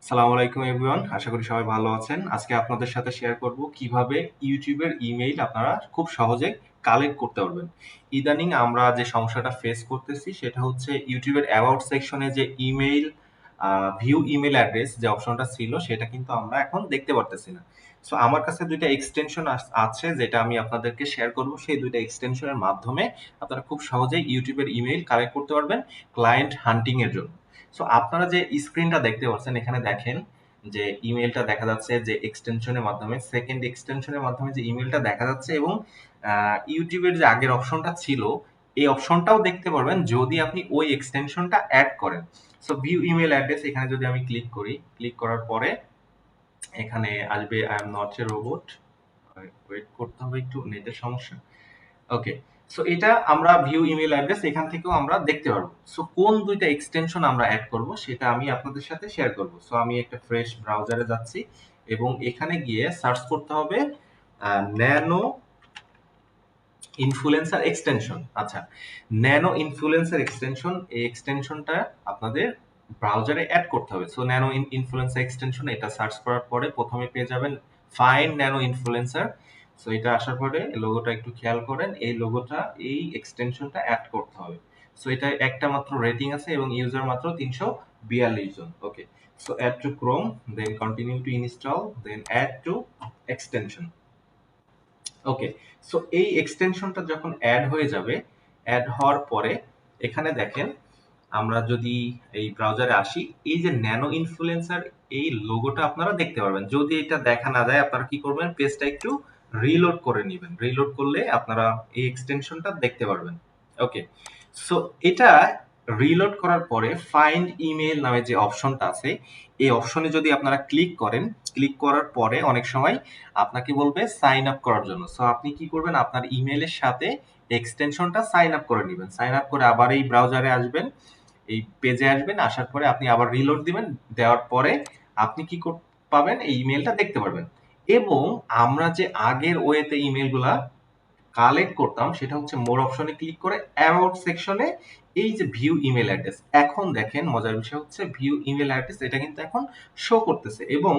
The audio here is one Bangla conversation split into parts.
সালামু আলাইকুম এভরিওয়ান, আশা করি সবাই ভালো আছেন। আজকে আপনাদের সাথে শেয়ার করব কিভাবে ইউটিউবের ইমেইল আপনারা খুব সহজে কালেক্ট করতে পারবেন। ইদানিং আমরা যে সমস্যাটা ফেস করতেছি সেটা হচ্ছে ইউটিউবের অ্যাবাউট সেকশনে যে ইমেইল ভিউ ইমেইল অ্যাড্রেস যে অপশনটা ছিল সেটা কিন্তু আমরা এখন দেখতে পারতেছি না। সো আমার কাছে দুইটা এক্সটেনশন আছে যেটা আমি আপনাদেরকে শেয়ার করব। সেই দুইটা এক্সটেনশনের মাধ্যমে আপনারা খুব সহজেই ইউটিউবের ইমেইল কালেক্ট করতে পারবেন ক্লায়েন্ট হান্টিং এর জন্য। সো আপনারা যে স্ক্রিনটা দেখতে পাচ্ছেন এখানে দেখেন যে ইমেলটা দেখা যাচ্ছে যে এক্সটেনশনের মাধ্যমে সেকেন্ড এক্সটেনশনের মাধ্যমে যে ইমেলটা দেখা যাচ্ছে এবং ইউটিউবের যে আগের অপশনটা ছিল এই অপশনটাও দেখতে পারবেন যদি আপনি ওই এক্সটেনশনটা অ্যাড করেন। সো ভিউ ইমেল অ্যাড্রেস এখানে যদি আমি ক্লিক করি, ক্লিক করার পরে এখানে আসবে I am not a robot. Wait করতে হবে, একটু নেটের সমস্যা। ওকে, সো এটা আমরা ভিউ ইমেল অ্যাড্রেস এখান থেকেও আমরা দেখতে পারবো। সো কোন দুইটা এক্সটেনশন আমরা অ্যাড করব সেটা আমি আপনাদের সাথে শেয়ার করব। সো আমি একটা ফ্রেশ ব্রাউজারে যাচ্ছি এবং এখানে গিয়ে সার্চ করতে হবে ন্যানো ইনফ্লুয়েন্সার এক্সটেনশন। আচ্ছা, ন্যানো ইনফ্লুয়েন্সার এক্সটেনশন, এই এক্সটেনশনটা আপনাদের ব্রাউজারে অ্যাড করতে হবে। সো ন্যানো ইনফ্লুয়েন্সার এক্সটেনশন এটা সার্চ করার পরে প্রথমে পেয়ে যাবেন ফাইন ন্যানো ইনফ্লুয়েন্সার। সো এটা আসার পরে লোগোটা একটু খেয়াল করেন, এই লোগোটা এই এক্সটেনশনটা অ্যাড করতে হবে। সো এটা একটা মাত্র রেটিং আছে এবং ইউজার মাত্র 342 জন। Okay, so add to Chrome, then continue to install, then add to extension. Okay, so এই এক্সটেনশনটা যখন অ্যাড হয়ে যাবে, অ্যাড হওয়ার পরে এখানে দেখেন আমরা যদি এই ব্রাউজারে আসি, এই যে ন্যানো ইনফ্লুয়েন্সার এই লোগোটা আপনারা দেখতে পারবেন। যদি এটা দেখা না যায় আপনারা কি করবেন, পেজটা একটু রিলোড করে নেবেন। রিলোড করলে আপনারা এই এক্সটেনশনটা দেখতে পারবেন। ওকে, সো এটা রিলোড করার পরে ফাইন্ড ইমেল নামে যে অপশনটা আছে এই অপশনে যদি আপনারা ক্লিক করেন, ক্লিক করার পরে অনেক সময় আপনাকে বলবে সাইন আপ করার জন্য। সো আপনি কি করবেন, আপনার ইমেলের সাথে এক্সটেনশনটা সাইন আপ করে নেবেন। সাইন আপ করে আবার এই ব্রাউজারে আসবেন, এই পেজে আসবেন, আসার পরে আপনি আবার রিলোড দিবেন। দেওয়ার পরে আপনি কি পাবেন, এই ইমেলটা দেখতে পারবেন। এবং আমরা যে আগের ওয়েতে ইমেলগুলা কালেক্ট করতাম সেটা হচ্ছে মোর অপশনে ক্লিক করে অ্যাবাউট সেকশনে এই যে ভিউ ইমেল অ্যাড্রেস, এখন দেখেন মজার বিষয় হচ্ছে ভিউ ইমেল অ্যাড্রেস এটা কিন্তু এখন শো করতেছে এবং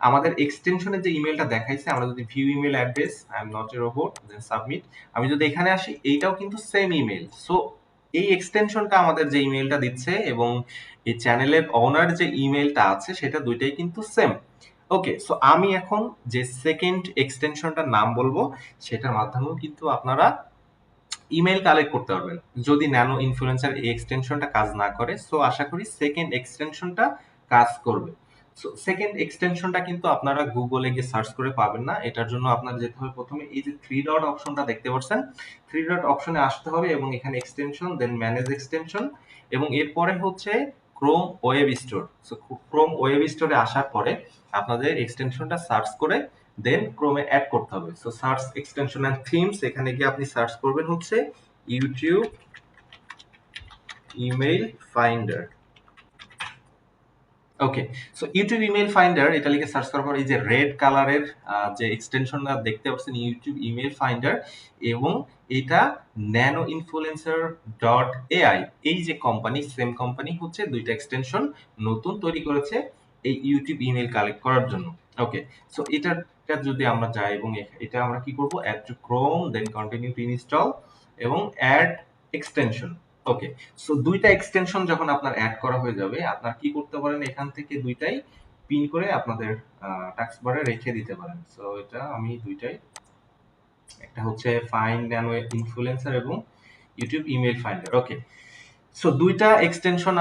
আমাদের এক্সটেনশনে যে ইমেলটা দেখাইছে, আমরা যদি view email address I am not a robot then submit, আমি যদি এখানে আসি এইটাও কিন্তু সেম ইমেল। সো এই এক্সটেনশনটা আমাদের যে ইমেলটা দিচ্ছে এবং এই চ্যানেলের ওনার যে ইমেলটা আছে সেটা দুইটাই কিন্তু সেম। ওকে, সো আমি এখন যে সেকেন্ড এক্সটেনশনটার নাম বলবো সেটার মাধ্যমেও কিন্তু আপনারা ইমেল কালেক্ট করতে পারবেন যদি ন্যানো ইনফ্লুয়েন্সার এই এক্সটেনশনটা কাজ না করে। সো আশা করি সেকেন্ড এক্সটেনশনটা কাজ করবে। সো সেকেন্ড এক্সটেনশনটা কিন্তু আপনারা গুগলে গিয়ে সার্চ করে পাবেন না, এটার জন্য আপনার যেতে হবে প্রথমে এই যে থ্রি ডট অপশনটা দেখতে পাচ্ছেন, থ্রি ডট অপশনে আসতে হবে এবং এখানে এক্সটেনশন, দেন ম্যানেজ এক্সটেনশন এবং এরপরে হচ্ছে Chrome web store. So Chrome web স্টোরে আসার পরে আপনাদের এক্সটেনশনটা সার্চ করে দেন ক্রোমে অ্যাড করতে হবে। So search extension and themes, এখানে গিয়ে আপনি সার্চ করবেন হচ্ছে YouTube email finder. Okay, so YouTube email finder এটা লিখে সার্চ করার পর এই যে রেড কালারের যে এক্সটেনশনটা দেখতে পাচ্ছেন ইউটিউব ইমেইল ফাইন্ডার এবং এটা ন্যানো ইনফ্লুয়েন্সার ডট এআই, এই যে কোম্পানি, সেম কোম্পানি হচ্ছে দুইটা এক্সটেনশন নতুন তৈরি করেছে এই ইউটিউব ইমেইল কালেক্ট করার জন্য। ওকে, সো এটা যদি আমরা যাই এবং এটা আমরা কি করব, add to Chrome, then continue to install এবং অ্যাড এক্সটেনশন। ওকে, সো দুইটা এক্সটেনশন যখন আপনার অ্যাড করা হয়ে যাবে, আপনার কি করতে পারেন, এখান থেকে দুইটাই পিন করে আপনাদের টাস্ক বারে রেখে দিতে পারেন। সো এটা আমি দুইটাই, একটা হচ্ছে ফাইন্ড ন্যানো ইনফ্লুয়েন্সার এবং YouTube email finder. Okay, so দুইটা এক্সটেনশন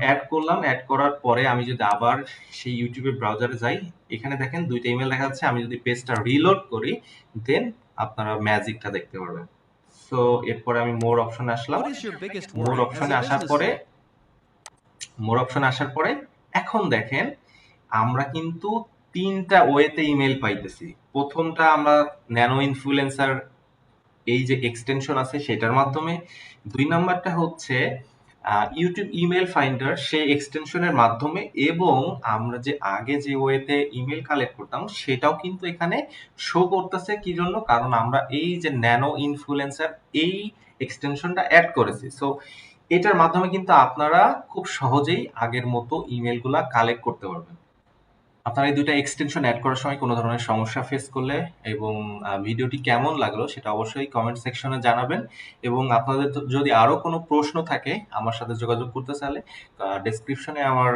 অ্যাড করলাম। অ্যাড করার পরে আমি যদি আবার সেই ইউটিউবের ব্রাউজারে যাই, এখানে দেখেন দুইটা ইমেল দেখা যাচ্ছে। আমি যদি পেজটা রিলোড করি দেন আপনারা ম্যাজিকটা দেখতে পারবেন। সো এরপরে আমি মোর অপশনে আসলাম। What is your biggest more worry as অপশনে a আসার business পরে leader? এখন দেখেন আমরা কিন্তু তিনটা ওয়েতে ইমেল পাইতেছি। প্রথমটা আমরা ন্যানো ইনফ্লুয়েন্সার এই যে এক্সটেনশন আছে সেটার মাধ্যমে, দুই নাম্বারটা হচ্ছে ইউটিউব ইমেল ফাইন্ডার সেই এক্সটেনশনের মাধ্যমে এবং আমরা যে আগে যে ওয়েতে ইমেল কালেক্ট করতাম সেটাও কিন্তু এখানে শো করতেছে। কি জন্য, কারণ আমরা এই যে ন্যানো ইনফ্লুয়েন্সার এই এক্সটেনশনটা অ্যাড করেছি। সো এটার মাধ্যমে কিন্তু আপনারা খুব সহজেই আগের মতো ইমেলগুলা কালেক্ট করতে পারবেন। আপনারা এই ২ টা এক্সটেনশন এড করার সময় কোনো ধরনের সমস্যা ফেস করলে এবং ভিডিওটি কেমন লাগলো সেটা অবশ্যই কমেন্ট সেকশনে জানাবেন এবং আপনাদের যদি আরো কোনো প্রশ্ন থাকে আমার সাথে যোগাযোগ করতে চাইলে ডেসক্রিপশনে আমার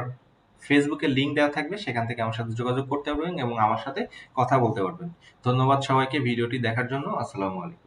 ফেসবুকের লিংক দেওয়া থাকবে, সেখান থেকে আমার সাথে যোগাযোগ করতে পারবেন এবং আমার সাথে কথা বলতে পারবেন। ধন্যবাদ সবাইকে ভিডিওটি দেখার জন্য। আসসালামু আলাইকুম।